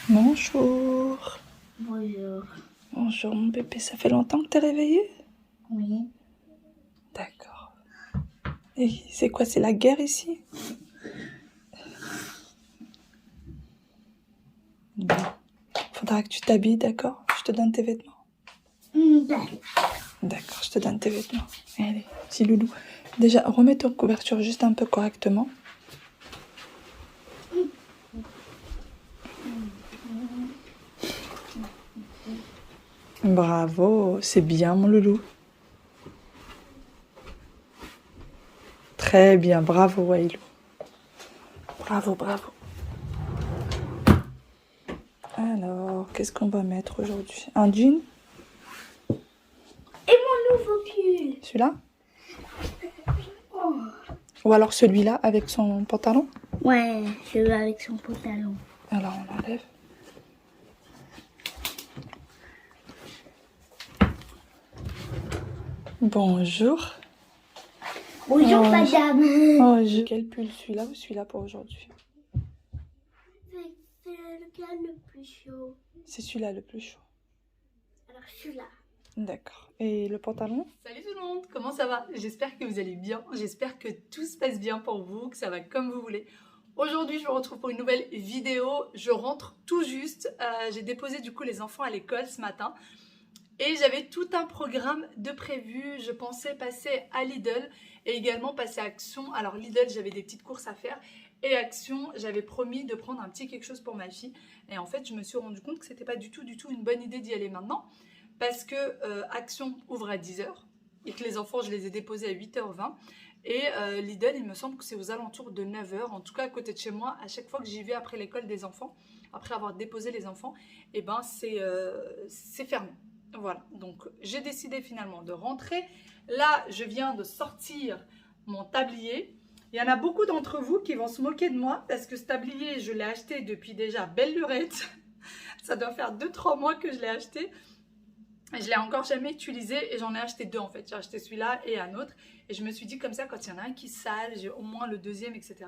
Bonjour. Bonjour. Bonjour mon bébé, ça fait longtemps que t'es réveillé? Oui. D'accord. Et c'est quoi, c'est la guerre ici? Bon. Faudra que tu t'habilles, d'accord? Je te donne tes vêtements. D'accord, je te donne tes vêtements. Allez, petit loulou. Déjà, remets ton couverture juste un peu correctement. Bravo, c'est bien mon loulou. Très bien, bravo Wailou. Bravo, bravo. Alors, qu'est-ce qu'on va mettre aujourd'hui? Un jean? Et mon nouveau pull. Celui-là? Oh. Ou alors celui-là avec son pantalon? Ouais, celui avec son pantalon. Alors on enlève. Bonjour. Bonjour madame. Bonjour. Quel pull, celui-là ou celui-là pour aujourd'hui? C'est lequel le plus chaud? C'est celui-là le plus chaud. Alors celui-là. D'accord. Et le pantalon? Salut tout le monde, comment ça va? J'espère que vous allez bien, j'espère que tout se passe bien pour vous, que ça va comme vous voulez. Aujourd'hui, je vous retrouve pour une nouvelle vidéo. Je rentre tout juste. J'ai déposé du coup les enfants à l'école ce matin. Et j'avais tout un programme de prévu. Je pensais passer à Lidl et également passer à Action. Alors Lidl, j'avais des petites courses à faire. Et Action, j'avais promis de prendre un petit quelque chose pour ma fille. Et en fait, je me suis rendu compte que c'était pas du tout une bonne idée d'y aller maintenant. Parce que Action ouvre à 10h. Et que les enfants, je les ai déposés à 8h20. Et Lidl, il me semble que c'est aux alentours de 9h. En tout cas, à côté de chez moi, à chaque fois que j'y vais après l'école des enfants, après avoir déposé les enfants, et ben c'est fermé. Voilà, donc j'ai décidé finalement de rentrer. Là, je viens de sortir mon tablier. Il y en a beaucoup d'entre vous qui vont se moquer de moi parce que ce tablier, je l'ai acheté depuis déjà belle lurette. Ça doit faire 2-3 mois que je l'ai acheté. Je l'ai encore jamais utilisé et j'en ai acheté deux en fait. J'ai acheté celui-là et un autre. Et je me suis dit comme ça, quand il y en a un qui sale, j'ai au moins le deuxième, etc.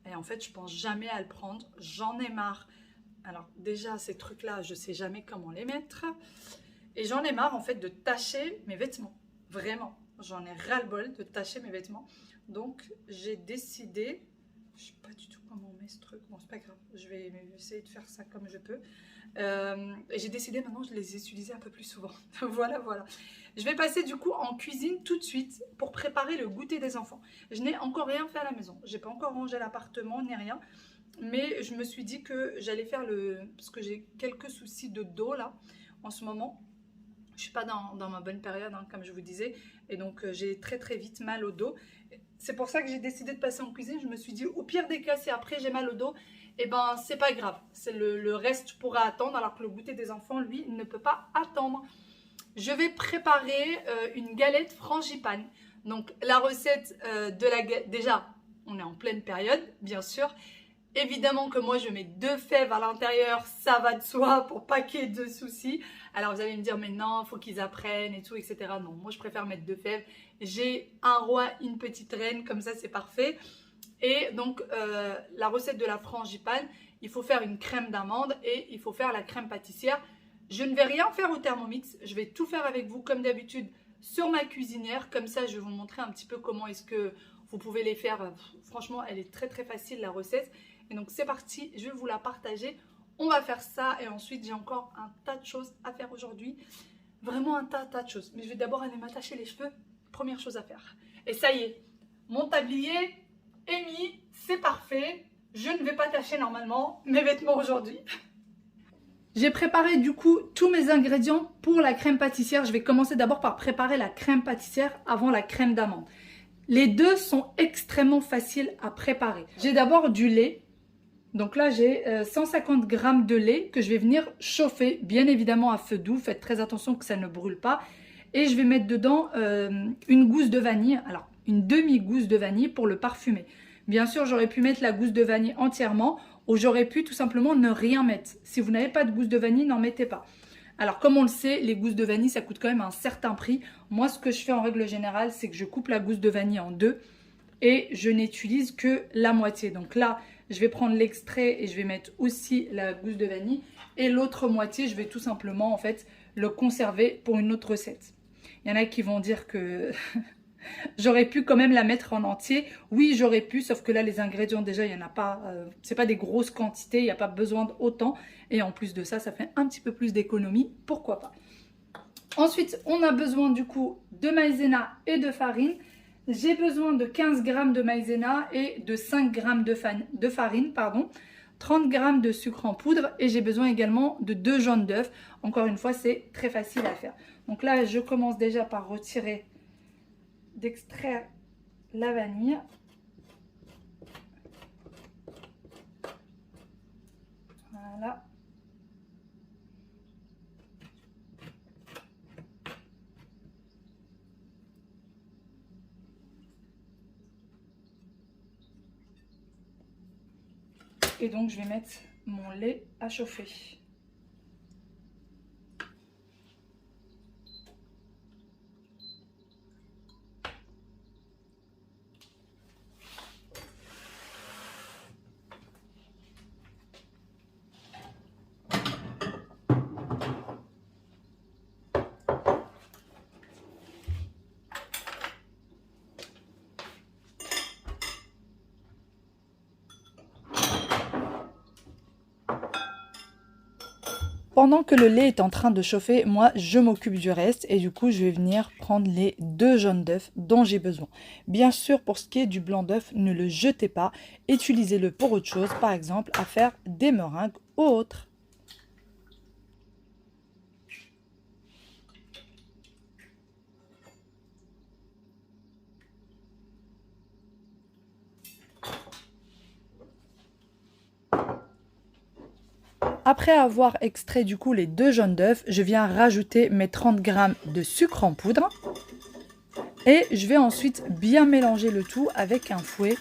Et en fait, je pense jamais à le prendre. J'en ai marre. Alors déjà, ces trucs-là, je sais jamais comment les mettre. Et j'en ai marre en fait de tacher mes vêtements. Vraiment, j'en ai ras-le-bol de tacher mes vêtements. Donc j'ai décidé, je sais pas du tout comment on met ce truc, bon c'est pas grave, je vais essayer de faire ça comme je peux. Et j'ai décidé maintenant de les utiliser un peu plus souvent. Voilà. Je vais passer du coup en cuisine tout de suite pour préparer le goûter des enfants. Je n'ai encore rien fait à la maison, j'ai pas encore rangé l'appartement ni rien. Mais je me suis dit que j'allais faire parce que j'ai quelques soucis de dos là en ce moment. Je suis pas dans ma bonne période, hein, comme je vous disais. Et donc, j'ai très vite mal au dos. C'est pour ça que j'ai décidé de passer en cuisine. Je me suis dit, au pire des cas, si après j'ai mal au dos, eh ben, c'est pas grave. C'est le reste pourra attendre, alors que le goûter des enfants, lui, il ne peut pas attendre. Je vais préparer une galette frangipane. Donc, la recette de la galette... Déjà, on est en pleine période, bien sûr. Évidemment que moi je mets 2 fèves à l'intérieur, ça va de soi pour pas qu'il y ait de soucis. Alors vous allez me dire mais non, il faut qu'ils apprennent et tout, etc. Non, moi je préfère mettre 2 fèves. J'ai un roi, une petite reine, comme ça c'est parfait. Et donc la recette de la frangipane, il faut faire une crème d'amande et il faut faire la crème pâtissière. Je ne vais rien faire au Thermomix, je vais tout faire avec vous comme d'habitude sur ma cuisinière. Comme ça je vais vous montrer un petit peu comment est-ce que vous pouvez les faire. Franchement elle est très facile la recette. Et donc c'est parti, je vais vous la partager. On va faire ça et ensuite j'ai encore un tas de choses à faire aujourd'hui. Vraiment un tas de choses. Mais je vais d'abord aller m'attacher les cheveux. Première chose à faire. Et ça y est, mon tablier est mis, c'est parfait. Je ne vais pas tâcher normalement mes vêtements aujourd'hui. J'ai préparé du coup tous mes ingrédients pour la crème pâtissière. Je vais commencer d'abord par préparer la crème pâtissière avant la crème d'amande. Les deux sont extrêmement faciles à préparer. J'ai d'abord du lait. Donc là, j'ai 150 g de lait que je vais venir chauffer, bien évidemment à feu doux. Faites très attention que ça ne brûle pas. Et je vais mettre dedans une gousse de vanille, alors une demi-gousse de vanille pour le parfumer. Bien sûr, j'aurais pu mettre la gousse de vanille entièrement ou j'aurais pu tout simplement ne rien mettre. Si vous n'avez pas de gousse de vanille, n'en mettez pas. Alors comme on le sait, les gousses de vanille, ça coûte quand même un certain prix. Moi, ce que je fais en règle générale, c'est que je coupe la gousse de vanille en deux et je n'utilise que la moitié. Donc là, je vais prendre l'extrait et je vais mettre aussi la gousse de vanille. Et l'autre moitié, je vais tout simplement en fait le conserver pour une autre recette. Il y en a qui vont dire que j'aurais pu quand même la mettre en entier. Oui, j'aurais pu, sauf que là, les ingrédients, déjà, il n'y en a pas. C'est pas des grosses quantités, il n'y a pas besoin d'autant. Et en plus de ça, ça fait un petit peu plus d'économie. Pourquoi pas? Ensuite, on a besoin du coup de maïzena et de farine. J'ai besoin de 15 g de maïzena et de 5 g de farine, pardon. 30 g de sucre en poudre et j'ai besoin également de 2 jaunes d'œufs. Encore une fois, c'est très facile à faire. Donc là, je commence déjà par d'extraire la vanille. Voilà. Et donc, je vais mettre mon lait à chauffer. Pendant que le lait est en train de chauffer, moi je m'occupe du reste et du coup je vais venir prendre les 2 jaunes d'œufs dont j'ai besoin. Bien sûr, pour ce qui est du blanc d'œuf, ne le jetez pas, utilisez-le pour autre chose, par exemple à faire des meringues ou autres. Après avoir extrait du coup les 2 jaunes d'œufs, je viens rajouter mes 30 g de sucre en poudre. Et je vais ensuite bien mélanger le tout avec un fouet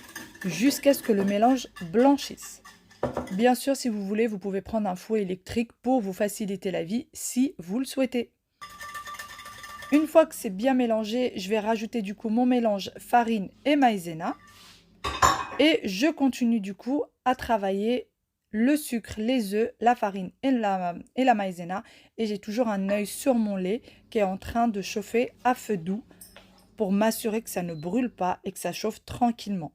jusqu'à ce que le mélange blanchisse. Bien sûr, si vous voulez, vous pouvez prendre un fouet électrique pour vous faciliter la vie si vous le souhaitez. Une fois que c'est bien mélangé, je vais rajouter du coup mon mélange farine et maïzena. Et je continue du coup à travailler le sucre, les œufs, la farine et la maïzena. Et j'ai toujours un œil sur mon lait qui est en train de chauffer à feu doux pour m'assurer que ça ne brûle pas et que ça chauffe tranquillement.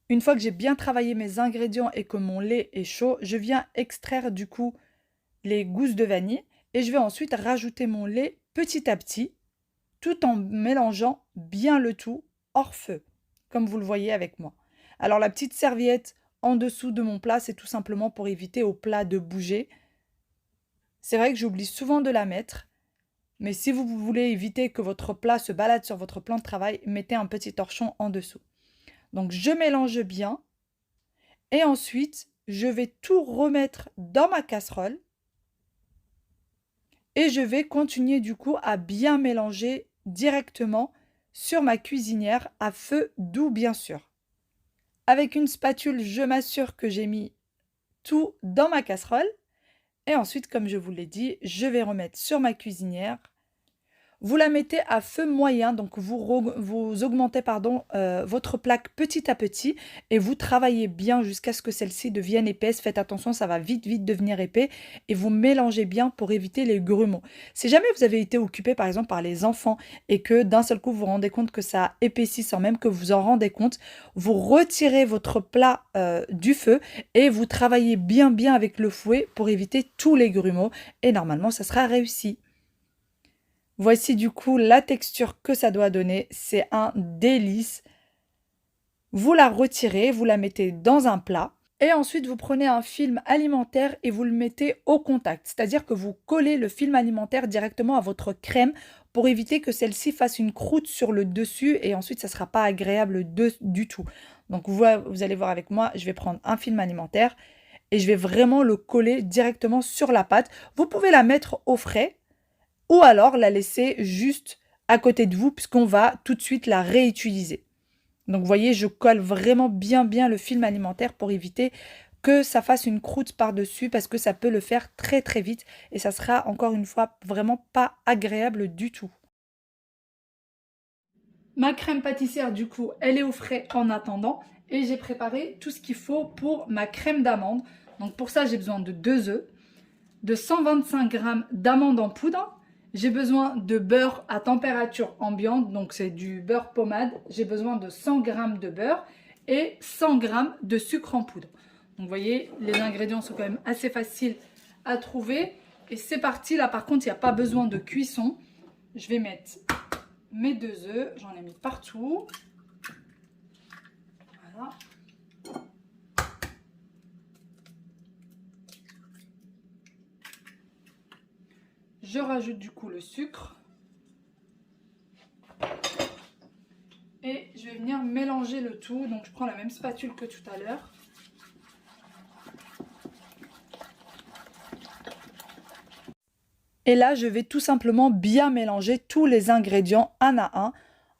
Une fois que j'ai bien travaillé mes ingrédients et que mon lait est chaud, je viens extraire du coup les gousses de vanille et je vais ensuite rajouter mon lait petit à petit tout en mélangeant bien le tout hors feu, comme vous le voyez avec moi. Alors la petite serviette en dessous de mon plat, c'est tout simplement pour éviter au plat de bouger. C'est vrai que j'oublie souvent de la mettre, mais si vous voulez éviter que votre plat se balade sur votre plan de travail, mettez un petit torchon en dessous. Donc je mélange bien et ensuite je vais tout remettre dans ma casserole et je vais continuer du coup à bien mélanger directement sur ma cuisinière à feu doux bien sûr. Avec une spatule, je m'assure que j'ai mis tout dans ma casserole. Et ensuite, comme je vous l'ai dit, je vais remettre sur ma cuisinière. Vous la mettez à feu moyen, donc vous augmentez votre plaque petit à petit et vous travaillez bien jusqu'à ce que celle-ci devienne épaisse. Faites attention, ça va vite devenir épais et vous mélangez bien pour éviter les grumeaux. Si jamais vous avez été occupé par exemple par les enfants et que d'un seul coup vous vous rendez compte que ça épaissit sans même que vous en rendez compte, vous retirez votre plat du feu et vous travaillez bien avec le fouet pour éviter tous les grumeaux et normalement ça sera réussi. Voici du coup la texture que ça doit donner, c'est un délice. Vous la retirez, vous la mettez dans un plat et ensuite vous prenez un film alimentaire et vous le mettez au contact. C'est-à-dire que vous collez le film alimentaire directement à votre crème pour éviter que celle-ci fasse une croûte sur le dessus et ensuite ça ne sera pas agréable du tout. Donc vous allez voir avec moi, je vais prendre un film alimentaire et je vais vraiment le coller directement sur la pâte. Vous pouvez la mettre au frais ou alors la laisser juste à côté de vous puisqu'on va tout de suite la réutiliser. Donc vous voyez, je colle vraiment bien le film alimentaire pour éviter que ça fasse une croûte par-dessus parce que ça peut le faire très vite et ça sera encore une fois vraiment pas agréable du tout. Ma crème pâtissière du coup, elle est au frais en attendant et j'ai préparé tout ce qu'il faut pour ma crème d'amande. Donc pour ça, j'ai besoin de 2 œufs. de 125 g d'amandes en poudre. J'ai besoin de beurre à température ambiante, donc c'est du beurre pommade. J'ai besoin de 100 g de beurre et 100 g de sucre en poudre. Donc vous voyez, les ingrédients sont quand même assez faciles à trouver. Et c'est parti, là par contre, il n'y a pas besoin de cuisson. Je vais mettre mes 2 œufs, j'en ai mis partout. Voilà. Je rajoute du coup le sucre. Et je vais venir mélanger le tout. Donc je prends la même spatule que tout à l'heure. Et là, je vais tout simplement bien mélanger tous les ingrédients un à un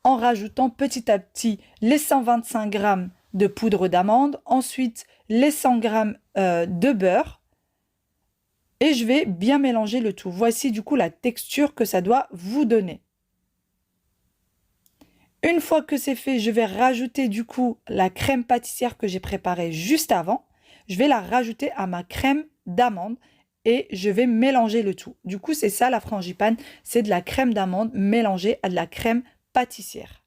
en rajoutant petit à petit les 125 g de poudre d'amande, ensuite les 100 g de beurre. Et je vais bien mélanger le tout. Voici du coup la texture que ça doit vous donner. Une fois que c'est fait, je vais rajouter du coup la crème pâtissière que j'ai préparée juste avant. Je vais la rajouter à ma crème d'amande et je vais mélanger le tout. Du coup, c'est ça la frangipane, c'est de la crème d'amande mélangée à de la crème pâtissière.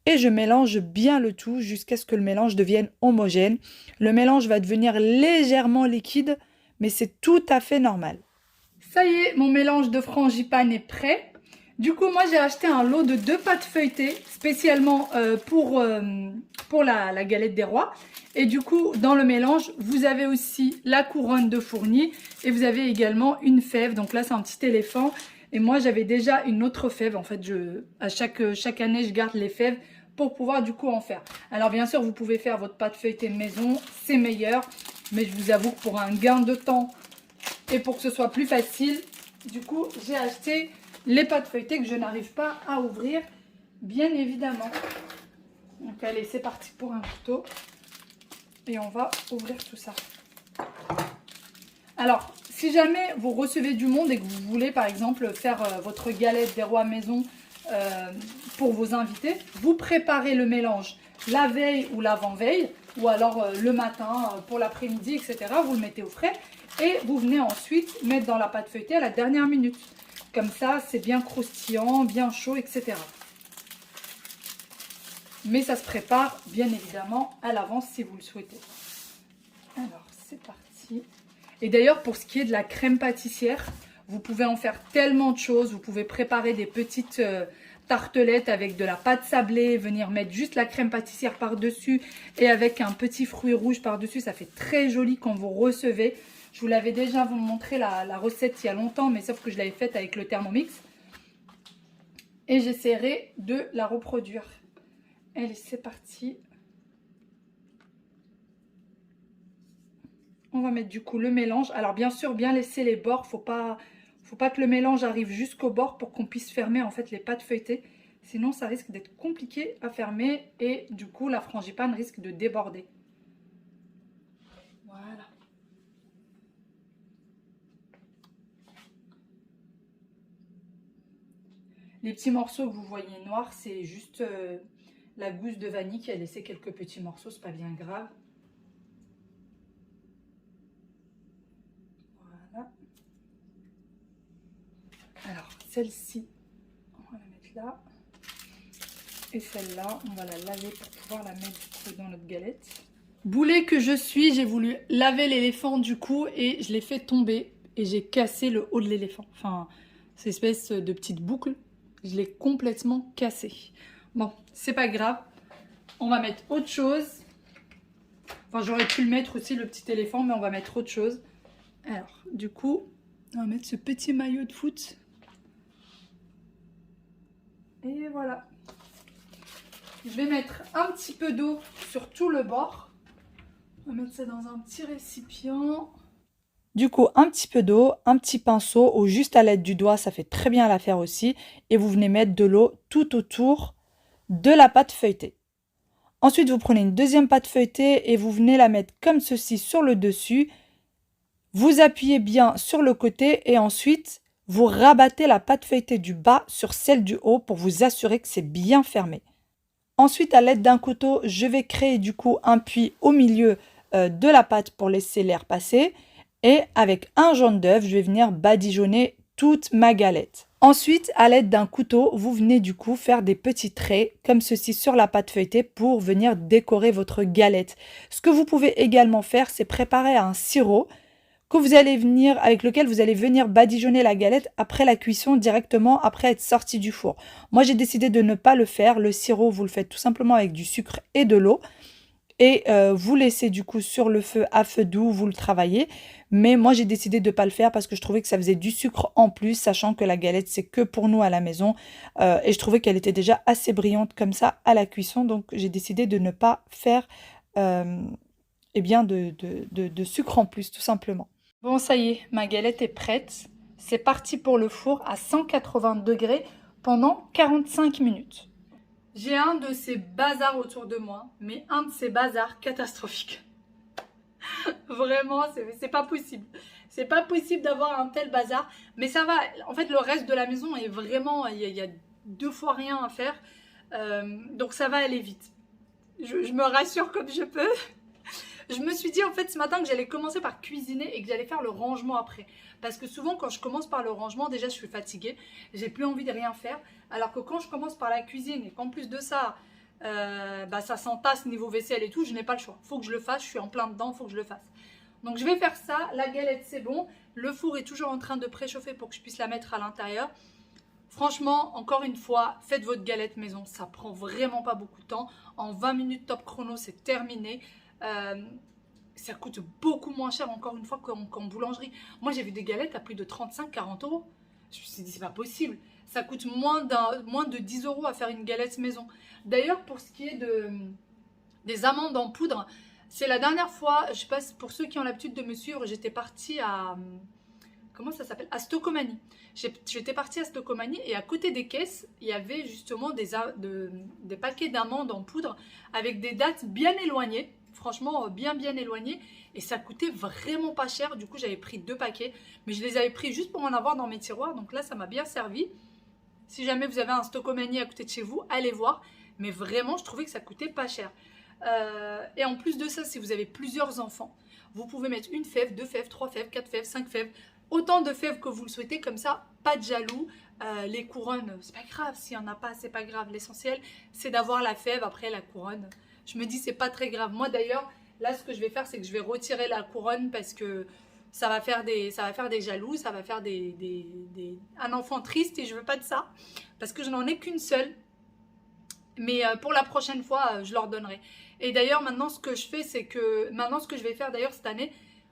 Et je mélange bien le tout jusqu'à ce que le mélange devienne homogène. Le mélange va devenir légèrement liquide, mais c'est tout à fait normal. Ça y est, mon mélange de frangipane est prêt. Du coup, moi, j'ai acheté un lot de 2 pâtes feuilletées, spécialement pour la galette des rois. Et du coup, dans le mélange, vous avez aussi la couronne de fourni et vous avez également une fève. Donc là, c'est un petit éléphant. Et moi, j'avais déjà une autre fève. En fait, à chaque année, je garde les fèves pour pouvoir du coup en faire. Alors bien sûr, vous pouvez faire votre pâte feuilletée maison, c'est meilleur. Mais je vous avoue que pour un gain de temps et pour que ce soit plus facile, du coup, j'ai acheté les pâtes feuilletées que je n'arrive pas à ouvrir, bien évidemment. Donc allez, c'est parti pour un couteau. Et on va ouvrir tout ça. Alors, si jamais vous recevez du monde et que vous voulez, par exemple, faire votre galette des rois maison pour vos invités, vous préparez le mélange la veille ou l'avant-veille, ou alors le matin pour l'après-midi, etc. Vous le mettez au frais et vous venez ensuite mettre dans la pâte feuilletée à la dernière minute. Comme ça, c'est bien croustillant, bien chaud, etc. Mais ça se prépare bien évidemment à l'avance si vous le souhaitez. Alors, c'est parti. Et d'ailleurs, pour ce qui est de la crème pâtissière, vous pouvez en faire tellement de choses. Vous pouvez préparer des petites tartelettes avec de la pâte sablée, venir mettre juste la crème pâtissière par-dessus et avec un petit fruit rouge par-dessus. Ça fait très joli quand vous recevez. Je vous l'avais déjà montré la recette il y a longtemps, mais sauf que je l'avais faite avec le Thermomix. Et j'essaierai de la reproduire. Allez, c'est parti. On va mettre du coup le mélange. Alors bien sûr, bien laisser les bords. Faut pas que le mélange arrive jusqu'au bord pour qu'on puisse fermer en fait les pâtes feuilletées. Sinon, ça risque d'être compliqué à fermer et du coup, la frangipane risque de déborder. Voilà. Les petits morceaux que vous voyez noirs, c'est juste la gousse de vanille qui a laissé quelques petits morceaux, c'est pas bien grave. Voilà. Alors, celle-ci, on va la mettre là. Et celle-là, on va la laver pour pouvoir la mettre du coup dans notre galette. Boulet que je suis, j'ai voulu laver l'éléphant du coup et je l'ai fait tomber. Et j'ai cassé le haut de l'éléphant. Enfin, cette espèce de petite boucle. Je l'ai complètement cassé. Bon, c'est pas grave. On va mettre autre chose. Enfin, j'aurais pu le mettre aussi, le petit éléphant, mais on va mettre autre chose. Alors, du coup, on va mettre ce petit maillot de foot. Et voilà. Je vais mettre un petit peu d'eau sur tout le bord. On va mettre ça dans un petit récipient. Du coup, un petit peu d'eau, un petit pinceau ou juste à l'aide du doigt, ça fait très bien l'affaire aussi. Et vous venez mettre de l'eau tout autour de la pâte feuilletée. Ensuite, vous prenez une deuxième pâte feuilletée et vous venez la mettre comme ceci sur le dessus. Vous appuyez bien sur le côté et ensuite, vous rabattez la pâte feuilletée du bas sur celle du haut pour vous assurer que c'est bien fermé. Ensuite, à l'aide d'un couteau, je vais créer du coup un puits au milieu de la pâte pour laisser l'air passer. Et avec un jaune d'œuf, je vais venir badigeonner toute ma galette. Ensuite, à l'aide d'un couteau, vous venez du coup faire des petits traits comme ceci sur la pâte feuilletée pour venir décorer votre galette. Ce que vous pouvez également faire, c'est préparer un sirop avec lequel vous allez venir badigeonner la galette après la cuisson, directement après être sorti du four. Moi, j'ai décidé de ne pas le faire. Le sirop, vous le faites tout simplement avec du sucre et de l'eau. Et vous laissez du coup sur le feu à feu doux, vous le travaillez. Mais moi, j'ai décidé de ne pas le faire parce que je trouvais que ça faisait du sucre en plus, sachant que la galette, c'est que pour nous à la maison. Et je trouvais qu'elle était déjà assez brillante comme ça à la cuisson. Donc, j'ai décidé de ne pas faire eh bien, de sucre en plus, tout simplement. Bon, ça y est, ma galette est prête. C'est parti pour le four à 180 degrés pendant 45 minutes. J'ai un de ces bazars autour de moi, mais un de ces bazars catastrophiques. Vraiment, c'est pas possible. C'est pas possible d'avoir un tel bazar, mais ça va. En fait, le reste de la maison est vraiment, il y a 2 fois rien à faire, donc ça va aller vite. Je me rassure comme je peux. Je me suis dit en fait ce matin que j'allais commencer par cuisiner et que j'allais faire le rangement après. Parce que souvent quand je commence par le rangement, déjà je suis fatiguée, j'ai plus envie de rien faire. Alors que quand je commence par la cuisine et qu'en plus de ça, ça s'entasse niveau vaisselle et tout, je n'ai pas le choix. Faut que je le fasse, je suis en plein dedans, faut que je le fasse. Donc je vais faire ça, la galette c'est bon, le four est toujours en train de préchauffer pour que je puisse la mettre à l'intérieur. Franchement, encore une fois, faites votre galette maison, ça prend vraiment pas beaucoup de temps. En 20 minutes top chrono, c'est terminé. Ça coûte beaucoup moins cher encore une fois qu'en boulangerie. Moi j'ai vu des galettes à plus de 35-40 euros. Je me suis dit c'est pas possible. Ça coûte moins de 10 euros à faire une galette maison. D'ailleurs pour ce qui est des amandes en poudre, c'est la dernière fois, je sais pas, pour ceux qui ont l'habitude de me suivre, j'étais partie à... Comment ça s'appelle? À Stocomanie. J'étais partie à Stocomanie et à côté des caisses, il y avait justement des paquets d'amandes en poudre avec des dates bien éloignées. Franchement, bien éloignées. Et ça coûtait vraiment pas cher. Du coup, j'avais pris 2 paquets. Mais je les avais pris juste pour en avoir dans mes tiroirs. Donc là, ça m'a bien servi. Si jamais vous avez un Stocomanie à côté de chez vous, allez voir. Mais vraiment, je trouvais que ça coûtait pas cher. Et en plus de ça, si vous avez plusieurs enfants, vous pouvez mettre 1 fève, 2 fèves, 3 fèves, 4 fèves, 5 fèves. Autant de fèves que vous le souhaitez, comme ça, pas de jaloux. Les couronnes, c'est pas grave, s'il n'y en a pas, c'est pas grave. L'essentiel, c'est d'avoir la fève, après la couronne. Je me dis, c'est pas très grave. Moi d'ailleurs, là, ce que je vais faire, c'est que je vais retirer la couronne parce que ça va faire des jaloux, ça va faire un enfant triste et je veux pas de ça. Parce que je n'en ai qu'une seule. Mais pour la prochaine fois, je leur donnerai. Et d'ailleurs, maintenant, ce que je fais, c'est que... Maintenant, ce que je vais faire d'ailleurs cette année,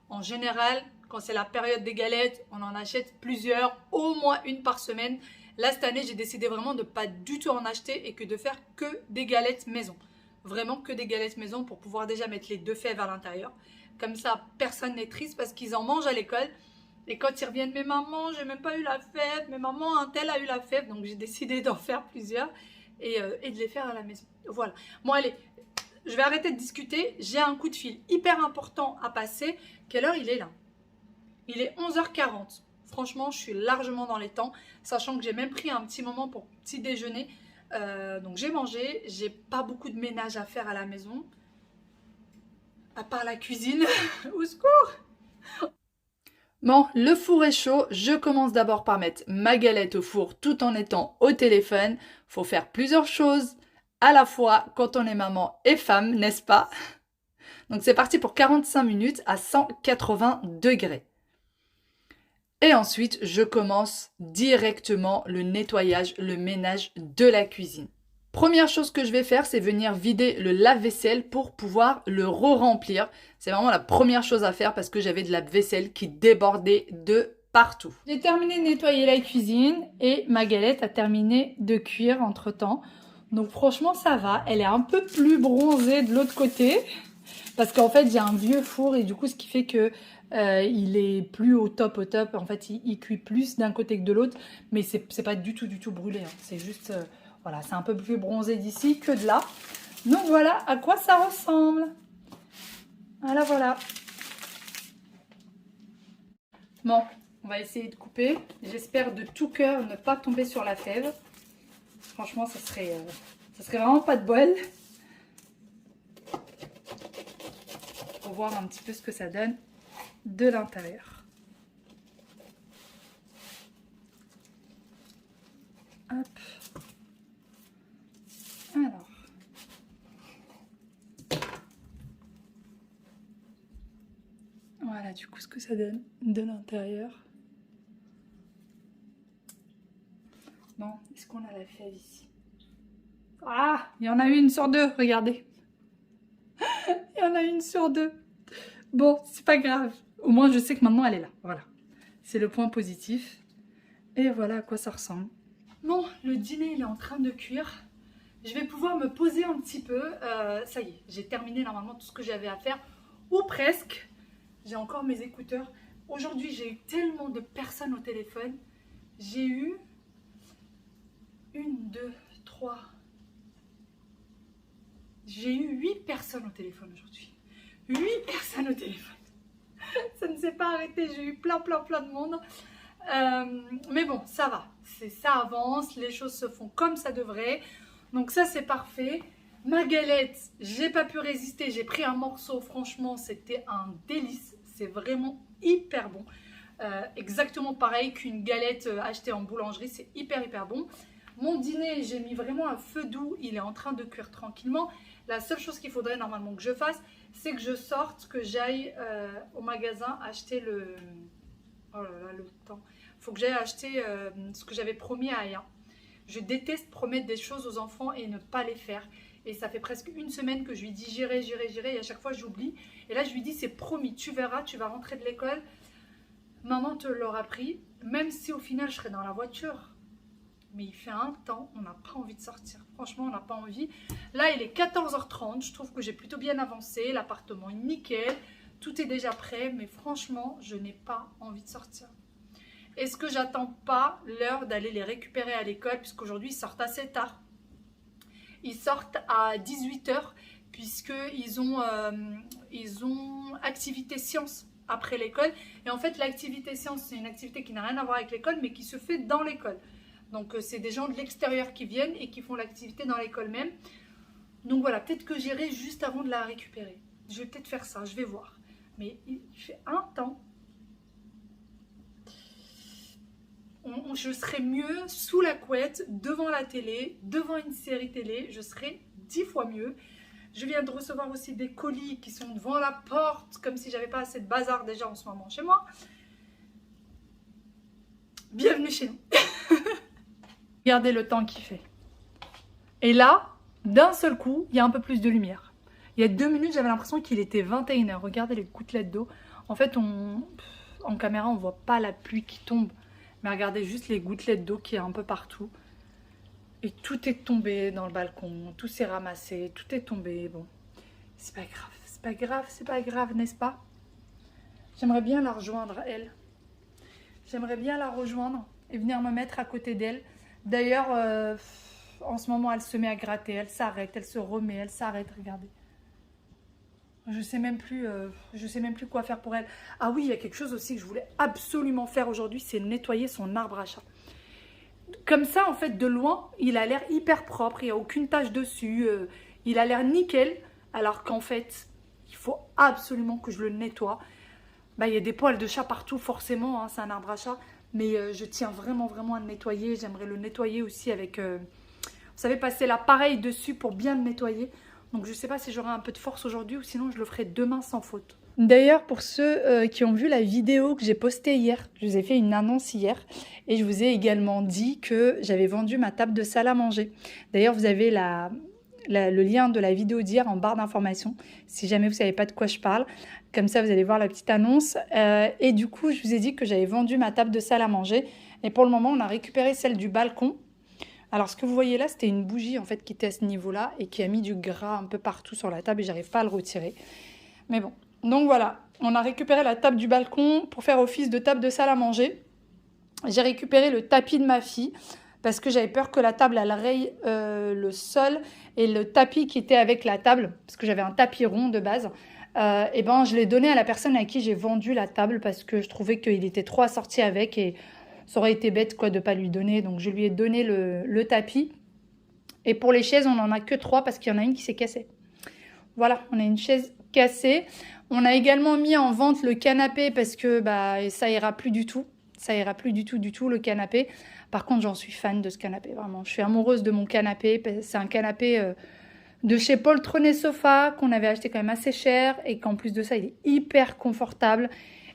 en général... Quand c'est la période des galettes, on en achète plusieurs, au moins 1 par semaine. Là, cette année, j'ai décidé vraiment de ne pas du tout en acheter et que de faire que des galettes maison. Vraiment que des galettes maison pour pouvoir déjà mettre les 2 fèves à l'intérieur. Comme ça, personne n'est triste parce qu'ils en mangent à l'école. Et quand ils reviennent, mais maman, j'ai même pas eu la fève. Mais maman, un tel a eu la fève. Donc, j'ai décidé d'en faire plusieurs et de les faire à la maison. Voilà. Bon, allez, je vais arrêter de discuter. J'ai un coup de fil hyper important à passer. Quelle heure il est là ? Il est 11h40. Franchement, je suis largement dans les temps, sachant que j'ai même pris un petit moment pour petit déjeuner. Donc j'ai mangé, j'ai pas beaucoup de ménage à faire à la maison, à part la cuisine. Au secours! Bon, le four est chaud. Je commence d'abord par mettre ma galette au four tout en étant au téléphone. Faut faire plusieurs choses à la fois quand on est maman et femme, n'est-ce pas? Donc c'est parti pour 45 minutes à 180 degrés. Et ensuite, je commence directement le nettoyage, le ménage de la cuisine. Première chose que je vais faire, c'est venir vider le lave-vaisselle pour pouvoir le re-remplir. C'est vraiment la première chose à faire parce que j'avais de la vaisselle qui débordait de partout. J'ai terminé de nettoyer la cuisine et ma galette a terminé de cuire entre-temps. Donc franchement, ça va. Elle est un peu plus bronzée de l'autre côté parce qu'en fait, j'ai un vieux four et du coup, ce qui fait que il est plus au top. En fait, il cuit plus d'un côté que de l'autre, mais c'est pas du tout brûlé. Hein. C'est juste, voilà, c'est un peu plus bronzé d'ici que de là. Donc voilà à quoi ça ressemble. Voilà. Bon, on va essayer de couper. J'espère de tout cœur ne pas tomber sur la fève. Franchement, ça serait vraiment pas de bol. Pour voir un petit peu ce que ça donne. de l'intérieur. Hop. Alors. Voilà du coup ce que ça donne de l'intérieur. Bon, est-ce qu'on a la fève ici? Ah, il y en a une sur deux, regardez. Il y en a une sur deux. Bon, c'est pas grave. Au moins, je sais que maintenant, elle est là. Voilà. C'est le point positif. Et voilà à quoi ça ressemble. Bon, le dîner, il est en train de cuire. Je vais pouvoir me poser un petit peu. Ça y est, j'ai terminé normalement tout ce que j'avais à faire. Ou presque. J'ai encore mes écouteurs. Aujourd'hui, j'ai eu tellement de personnes au téléphone. J'ai eu... 1, 2, 3... J'ai eu 8 personnes au téléphone aujourd'hui. 8 personnes au téléphone. Ça ne s'est pas arrêté. J'ai eu plein de monde. Mais bon, ça va. Ça avance. Les choses se font comme ça devrait. Donc ça, c'est parfait. Ma galette, j'ai pas pu résister. J'ai pris un morceau. Franchement, c'était un délice. C'est vraiment hyper bon. Exactement pareil qu'une galette achetée en boulangerie. C'est hyper bon. Mon dîner, j'ai mis vraiment un feu doux. Il est en train de cuire tranquillement. La seule chose qu'il faudrait normalement que je fasse, c'est que je sorte, que j'aille au magasin acheter le... Oh là là, le temps. Il faut que j'aille acheter ce que j'avais promis à Aya. Je déteste promettre des choses aux enfants et ne pas les faire. Et ça fait presque une semaine que je lui dis j'irai. Et à chaque fois, j'oublie. Et là, je lui dis c'est promis, tu verras, tu vas rentrer de l'école. Maman te l'aura pris, même si au final, je serai dans la voiture. Mais il fait un temps, on n'a pas envie de sortir. Franchement, on n'a pas envie. Là, il est 14h30. Je trouve que j'ai plutôt bien avancé. L'appartement est nickel. Tout est déjà prêt. Mais franchement, je n'ai pas envie de sortir. Est-ce que j'attends pas l'heure d'aller les récupérer à l'école? Puisqu'aujourd'hui, ils sortent assez tard. Ils sortent à 18h. Puisqu'ils ont activité sciences après l'école. Et en fait, l'activité sciences, c'est une activité qui n'a rien à voir avec l'école, mais qui se fait dans l'école. Donc, c'est des gens de l'extérieur qui viennent et qui font l'activité dans l'école même. Donc, voilà, peut-être que j'irai juste avant de la récupérer. Je vais peut-être faire ça, je vais voir. Mais il fait un temps. Je serai mieux sous la couette, devant la télé, devant une série télé. Je serai 10 fois mieux. Je viens de recevoir aussi des colis qui sont devant la porte, comme si j'avais pas assez de bazar déjà en ce moment chez moi. Bienvenue chez nous. Regardez le temps qu'il fait. Et là, d'un seul coup, il y a un peu plus de lumière. Il y a 2 minutes, j'avais l'impression qu'il était 21h. Regardez les gouttelettes d'eau. En fait, en caméra, on ne voit pas la pluie qui tombe. Mais regardez juste les gouttelettes d'eau qu'il y a un peu partout. Et tout est tombé dans le balcon. Tout s'est ramassé. Tout est tombé. Bon, c'est pas grave. C'est pas grave, c'est pas grave, n'est-ce pas? J'aimerais bien la rejoindre, elle. J'aimerais bien la rejoindre et venir me mettre à côté d'elle. D'ailleurs, en ce moment, elle se met à gratter, elle s'arrête, elle se remet, elle s'arrête, regardez. Je sais même plus quoi faire pour elle. Ah oui, il y a quelque chose aussi que je voulais absolument faire aujourd'hui, c'est nettoyer son arbre à chat. Comme ça, en fait, de loin, il a l'air hyper propre, il n'y a aucune tache dessus, il a l'air nickel, alors qu'en fait, il faut absolument que je le nettoie. Bah, il y a des poils de chat partout, forcément, hein, c'est un arbre à chat. Mais je tiens vraiment à le nettoyer. J'aimerais le nettoyer aussi avec, vous savez, passer l'appareil dessus pour bien le nettoyer. Donc je ne sais pas si j'aurai un peu de force aujourd'hui ou sinon je le ferai demain sans faute. D'ailleurs, pour ceux qui ont vu la vidéo que j'ai postée hier, je vous ai fait une annonce hier. Et je vous ai également dit que j'avais vendu ma table de salle à manger. D'ailleurs, vous avez le lien de la vidéo d'hier en barre d'informations, si jamais vous ne savez pas de quoi je parle. Comme ça, vous allez voir la petite annonce. Et du coup, je vous ai dit que j'avais vendu ma table de salle à manger. Et pour le moment, on a récupéré celle du balcon. Alors, ce que vous voyez là, c'était une bougie en fait qui était à ce niveau-là et qui a mis du gras un peu partout sur la table et j'arrive pas à le retirer. Mais bon, donc voilà, on a récupéré la table du balcon pour faire office de table de salle à manger. J'ai récupéré le tapis de ma fille parce que j'avais peur que la table elle raye le sol et le tapis qui était avec la table, parce que j'avais un tapis rond de base. Et ben je l'ai donné à la personne à qui j'ai vendu la table parce que je trouvais qu'il était trop assorti avec et ça aurait été bête quoi de pas lui donner. Donc je lui ai donné le tapis. Et pour les chaises, on n'en a que 3 parce qu'il y en a une qui s'est cassée. Voilà, on a une chaise cassée. On a également mis en vente le canapé parce que bah, ça ira plus du tout. Ça ira plus du tout le canapé. Par contre, j'en suis fan de ce canapé, vraiment. Je suis amoureuse de mon canapé. C'est un canapé de chez Poltron & Sofa qu'on avait acheté quand même assez cher et qu'en plus de ça, il est hyper confortable.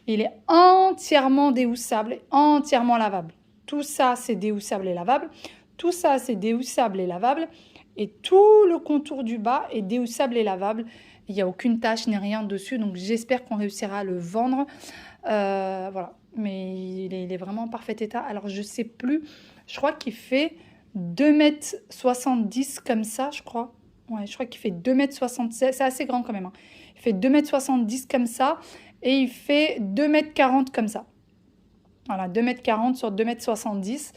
Il est entièrement déhoussable, entièrement lavable. Tout ça, c'est déhoussable et lavable. Tout ça, c'est déhoussable et lavable. Et tout le contour du bas est déhoussable et lavable. Il n'y a aucune tache ni rien dessus. Donc, j'espère qu'on réussira à le vendre. Voilà. Mais il est vraiment en parfait état. Alors, je ne sais plus. Je crois qu'il fait 2,70 m comme ça, je crois. Ouais, je crois qu'il fait 2,76 m. C'est assez grand quand même. Hein. Il fait 2,70 m comme ça. Et il fait 2,40 m comme ça. Voilà, 2,40 m sur 2,70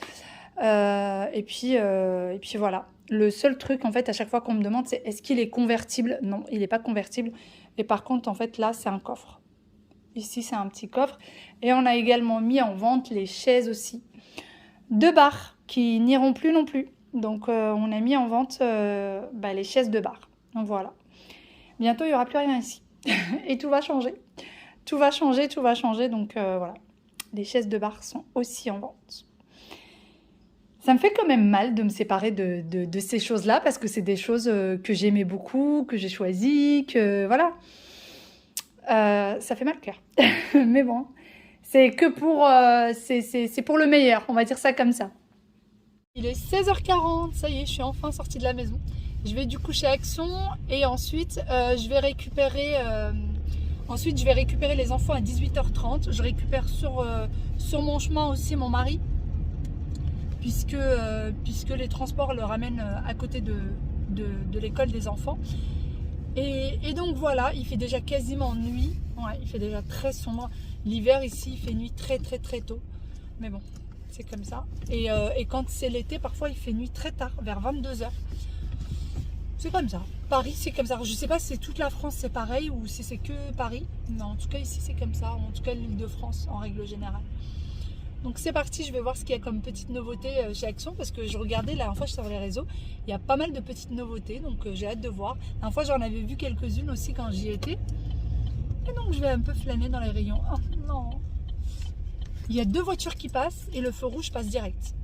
m. Et puis voilà. Le seul truc, en fait, à chaque fois qu'on me demande, c'est est-ce qu'il est convertible? Non, il n'est pas convertible. Et par contre, en fait, là, c'est un coffre. Ici, c'est un petit coffre. Et on a également mis en vente les chaises aussi. 2 bar qui n'iront plus non plus. Donc, on a mis en vente les chaises de bar. Donc, voilà. Bientôt, il n'y aura plus rien ici. Et tout va changer. Tout va changer, tout va changer. Donc, voilà. Les chaises de bar sont aussi en vente. Ça me fait quand même mal de me séparer de ces choses-là parce que c'est des choses que j'aimais beaucoup, que j'ai choisies, que voilà. Ça fait mal au cœur. Mais bon, c'est que pour, c'est pour le meilleur, on va dire ça comme ça. Il est 16h40, ça y est, je suis enfin sortie de la maison. Je vais du coup chez Action et ensuite je vais récupérer les enfants à 18h30. Je récupère sur mon chemin aussi mon mari. Puisque les transports le ramènent à côté de l'école des enfants. Et donc voilà, il fait déjà quasiment nuit. Ouais, il fait déjà très sombre. L'hiver ici, il fait nuit très tôt. Mais bon, c'est comme ça. Et quand c'est l'été, parfois il fait nuit très tard, vers 22h. C'est comme ça. Paris, c'est comme ça. Je ne sais pas si c'est toute la France, c'est pareil, ou si c'est que Paris. Mais en tout cas, ici, c'est comme ça. En tout cas, l'Île-de-France, en règle générale. Donc c'est parti, je vais voir ce qu'il y a comme petite nouveauté chez Action parce que je regardais la dernière fois sur les réseaux, il y a pas mal de petites nouveautés donc j'ai hâte de voir. La dernière fois j'en avais vu quelques-unes aussi quand j'y étais. Et donc je vais un peu flâner dans les rayons. Oh non. Il y a 2 voitures qui passent et le feu rouge passe direct.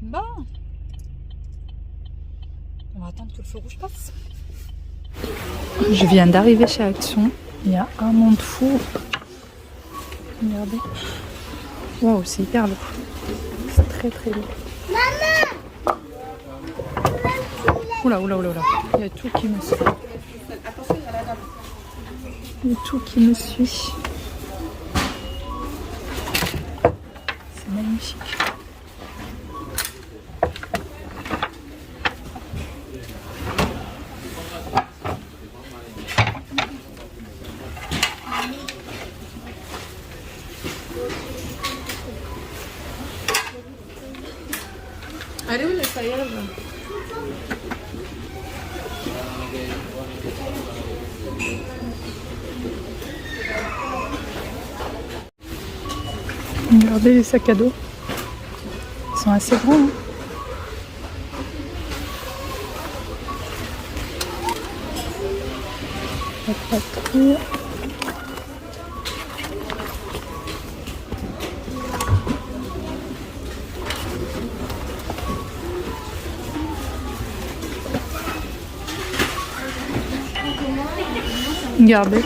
Bon. On va attendre que le feu rouge passe. Je viens d'arriver chez Action, il y a un monde fou. Regardez. Waouh, c'est hyper lourd. C'est très lourd. Maman! Oula. Il y a tout qui me suit. Il y a tout qui me suit. C'est magnifique. Allez où les feuillages? Regardez les sacs à dos. Ils sont assez grands. Hein. La patrouille. Regardez.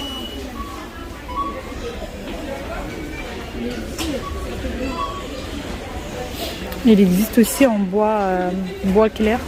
Il existe aussi en bois clair.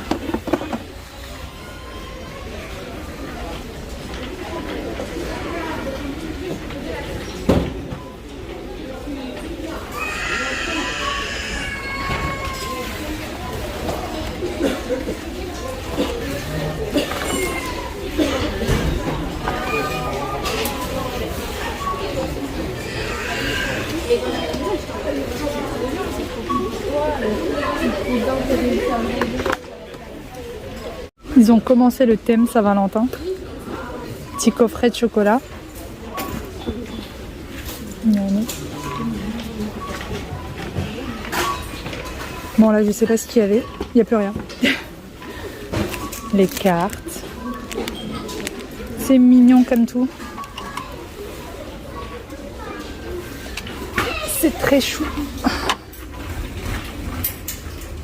Ils ont commencé le thème Saint-Valentin. Petit coffret de chocolat. Bon là je sais pas ce qu'il y avait. Il n'y a plus rien. Les cartes. C'est mignon comme tout. C'est très chou.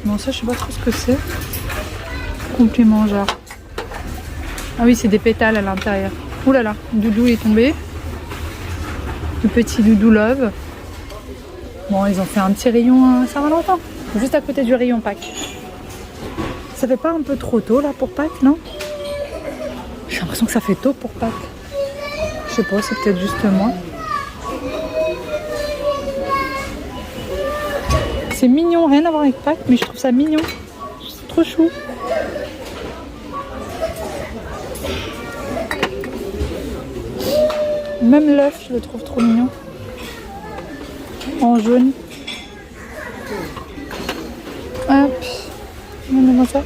Bon, ça, je sais pas trop ce que c'est. Complément, genre. Ah oui, c'est des pétales à l'intérieur. Ouh là là, Doudou est tombé. Le petit Doudou Love. Bon, ils ont fait un petit rayon Saint-Valentin. Juste à côté du rayon Pâques. Ça fait pas un peu trop tôt là pour Pâques, non? J'ai l'impression que ça fait tôt pour Pâques. Je sais pas, c'est peut-être juste moi. C'est mignon, rien à voir avec Pâques, mais je trouve ça mignon. C'est trop chou. Même l'œuf, je le trouve trop mignon. En jaune. Hop. Regardez-moi ça.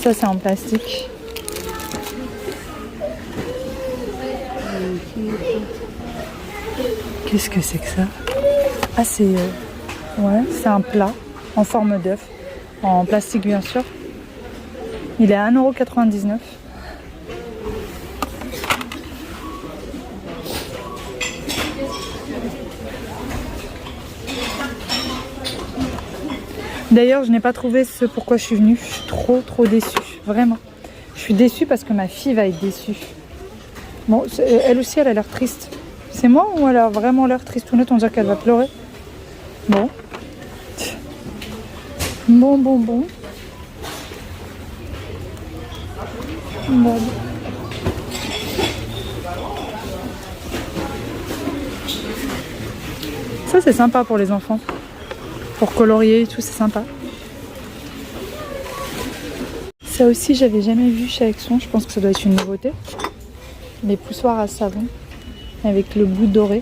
Ça, c'est en plastique. Qu'est-ce que c'est que ça? Ah, c'est ouais, c'est un plat en forme d'œuf, en plastique bien sûr. Il est à 1,99 €. D'ailleurs, je n'ai pas trouvé ce pourquoi je suis venue. Je suis trop déçue, vraiment. Je suis déçue parce que ma fille va être déçue. Bon, elle aussi, elle a l'air triste. C'est moi ou elle a vraiment l'air tristounette? On dirait qu'elle va pleurer. Bon. Bon. Bon. Ça, c'est sympa pour les enfants. Pour colorier et tout, c'est sympa. Ça aussi, j'avais jamais vu chez Action. Je pense que ça doit être une nouveauté. Les poussoirs à savon avec le bout doré.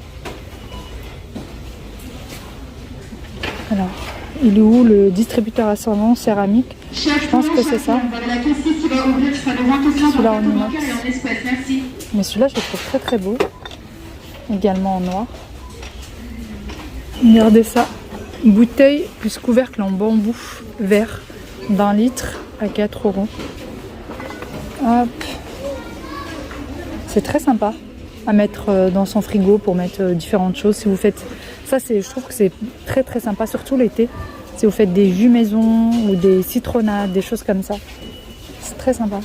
Alors, il est où le distributeur à savon céramique? Je pense que c'est ça. Celui-là en inox. Mais celui-là, je le trouve très beau. Également en noir. Regardez ça. Bouteille plus couvercle en bambou vert d'1 litre à 4 €. Hop. C'est très sympa à mettre dans son frigo pour mettre différentes choses. Si vous faites ça, je trouve que c'est très sympa, surtout l'été. Si vous faites des jus maison ou des citronnades, des choses comme ça. C'est très sympa.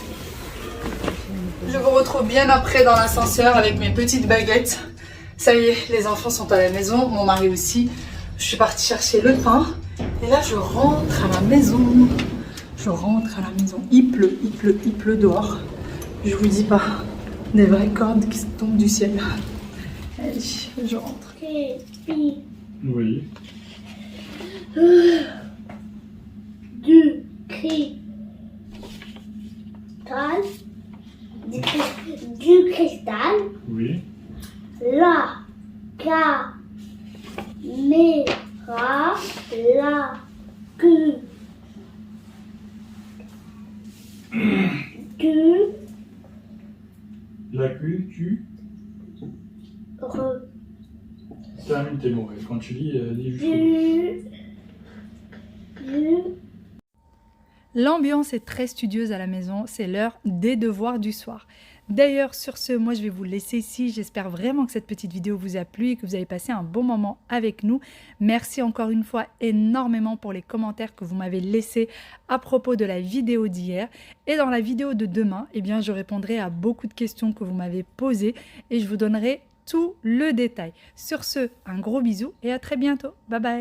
Je vous retrouve bien après dans l'ascenseur avec mes petites baguettes. Ça y est, les enfants sont à la maison, mon mari aussi. Je suis partie chercher le pain. Et là, je rentre à la maison. Il pleut dehors. Je vous dis pas. Des vraies cordes qui tombent du ciel. Allez, je rentre. Oui. Du cristal. Oui. La caméra. La queue. La queue, tu termines tes mots. Quand tu lis, lis jusqu'au bout. L'ambiance est très studieuse à la maison, c'est l'heure des devoirs du soir. D'ailleurs, sur ce, moi je vais vous laisser ici. J'espère vraiment que cette petite vidéo vous a plu et que vous avez passé un bon moment avec nous. Merci encore une fois énormément pour les commentaires que vous m'avez laissés à propos de la vidéo d'hier. Et dans la vidéo de demain, eh bien, je répondrai à beaucoup de questions que vous m'avez posées et je vous donnerai tout le détail. Sur ce, un gros bisou et à très bientôt. Bye bye.